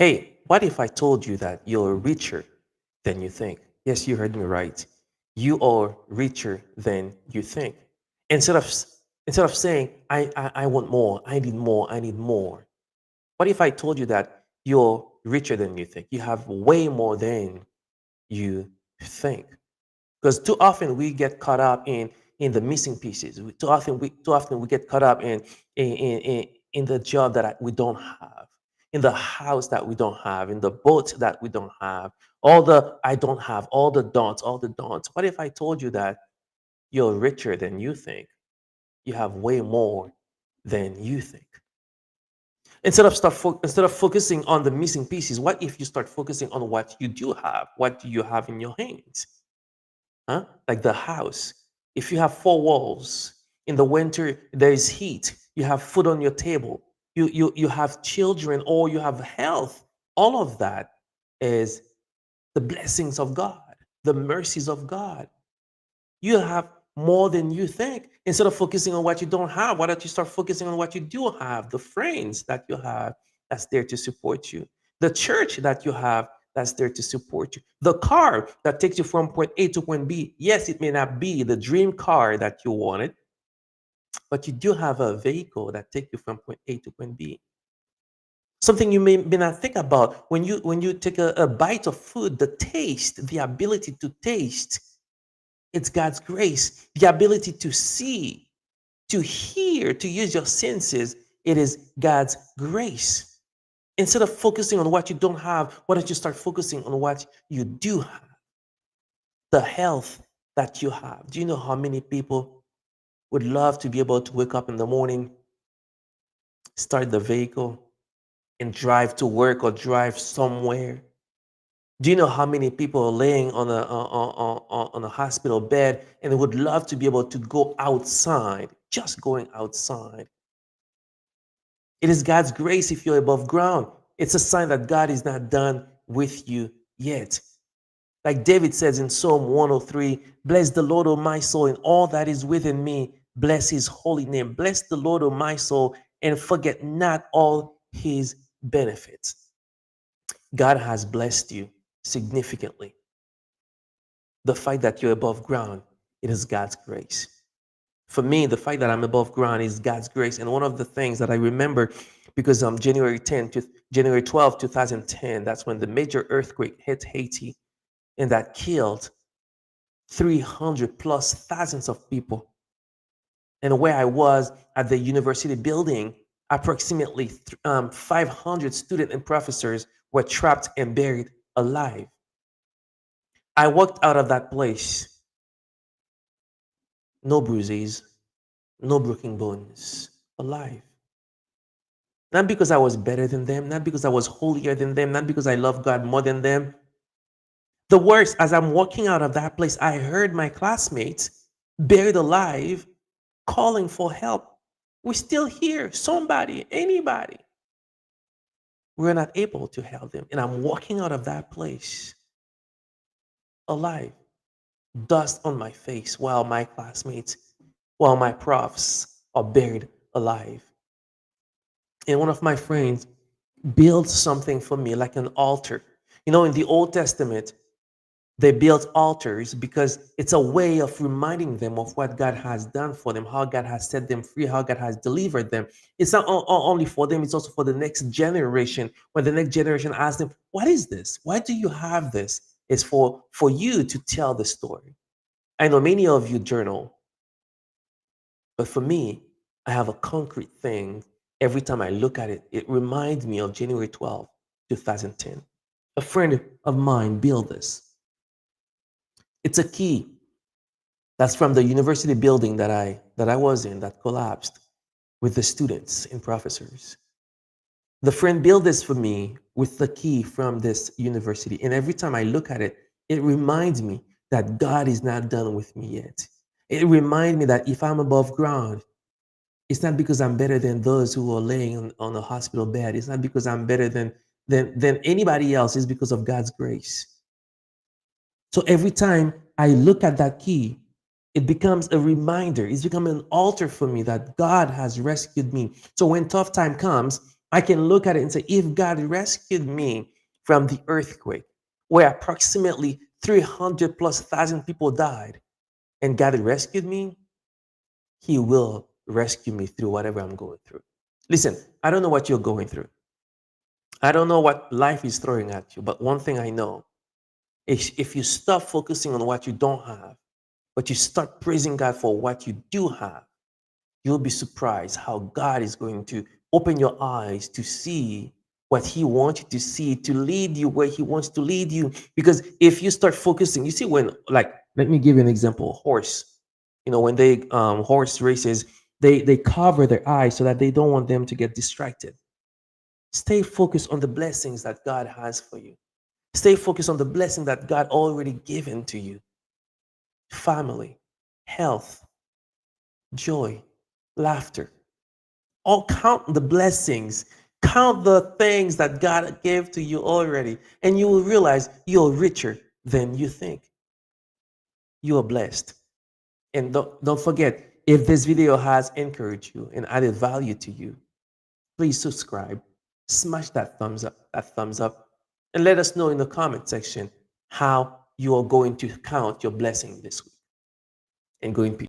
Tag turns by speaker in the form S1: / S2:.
S1: Hey, what if I told you that you're richer than you think? Yes, you heard me right. You are richer than you think. Instead of instead of saying I want more, I need more, I need more. What if I told you that you're richer than you think? You have way more than you think. Because too often we get caught up in the missing pieces. Too often we get caught up in the job that we don't have, in the house that we don't have, in the boat that we don't have, all the I don't have, all the don'ts, all the don'ts. What if I told you that you're richer than you think? You have way more than you think. Instead of focusing on the missing pieces, what if you start focusing on what you do have? What do you have in your hands? Huh? Like the house. If you have four walls, in the winter there is heat, you have food on your table, you have children or you have health. All of that is the blessings of God, the mercies of God. You have more than you think. Instead of focusing on what you don't have, why don't you start focusing on what you do have? The friends that you have that's there to support you, the church that you have that's there to support you, the car that takes you from point A to point B. Yes, it may not be the dream car that you wanted, but you do have a vehicle that takes you from point A to point B. Something you may not think about when you take a bite of food, the taste, the ability to taste. It's God's grace, the ability to see, to hear, to use your senses. It is God's grace. Instead of focusing on what you don't have, why don't you start focusing on what you do have? The health that you have. Do you know how many people would love to be able to wake up in the morning, start the vehicle, and drive to work or drive somewhere? Do you know how many people are laying on a hospital bed and they would love to be able to go outside, just going outside? It is God's grace if you're above ground. It's a sign that God is not done with you yet. Like David says in Psalm 103, bless the Lord, O my soul, and all that is within me. Bless his holy name. Bless the Lord, O my soul, and forget not all his benefits. God has blessed you significantly. The fact that you're above ground, it is God's grace. For me, the fact that I'm above ground is God's grace. And one of the things that I remember, because January 12, 2010, that's when the major earthquake hit Haiti and that killed 300 plus thousands of people. And where I was at the university building, approximately 500 students and professors were trapped and buried alive. I walked out of that place, no bruises, no broken bones, alive. Not because I was better than them, not because I was holier than them, not because I love God more than them. The worst, as I'm walking out of that place, I heard my classmates buried alive calling for help. We're still here, somebody, anybody. We're not able to help them. And I'm walking out of that place alive, dust on my face while my classmates, while my profs are buried alive. And one of my friends built something for me like an altar. You know, in the Old Testament, they built altars because it's a way of reminding them of what God has done for them, how God has set them free, how God has delivered them. It's not only for them, it's also for the next generation. When the next generation asks them, what is this? Why do you have this? It's for you to tell the story. I know many of you journal, but for me, I have a concrete thing. Every time I look at it, it reminds me of January 12, 2010. A friend of mine built this. It's a key that's from the university building that I was in that collapsed with the students and professors. The friend built this for me with the key from this university. And every time I look at it, it reminds me that God is not done with me yet. It reminds me that if I'm above ground, it's not because I'm better than those who are laying on a hospital bed. It's not because I'm better than anybody else. It's because of God's grace. So every time I look at that key, it becomes a reminder. It's become an altar for me that God has rescued me. So when tough time comes, I can look at it and say, if God rescued me from the earthquake, where approximately 300 plus thousand people died, and God rescued me, He will rescue me through whatever I'm going through. Listen, I don't know what you're going through. I don't know what life is throwing at you, but one thing I know is if you stop focusing on what you don't have, but you start praising God for what you do have, you'll be surprised how God is going to open your eyes to see what He wants you to see, to lead you where He wants to lead you. Because if you start focusing, you see, when, like, let me give you an example. Horse, when they horse races, they cover their eyes so that they don't want them to get distracted. Stay focused on the blessings that God has for you. Stay focused on the blessing that God already given to you. Family, health, joy, laughter. All count the blessings. Count the things that God gave to you already. And you will realize you're richer than you think. You are blessed. And don't forget, if this video has encouraged you and added value to you, please subscribe, smash that thumbs up, and let us know in the comment section how you are going to count your blessing this week. And go in peace.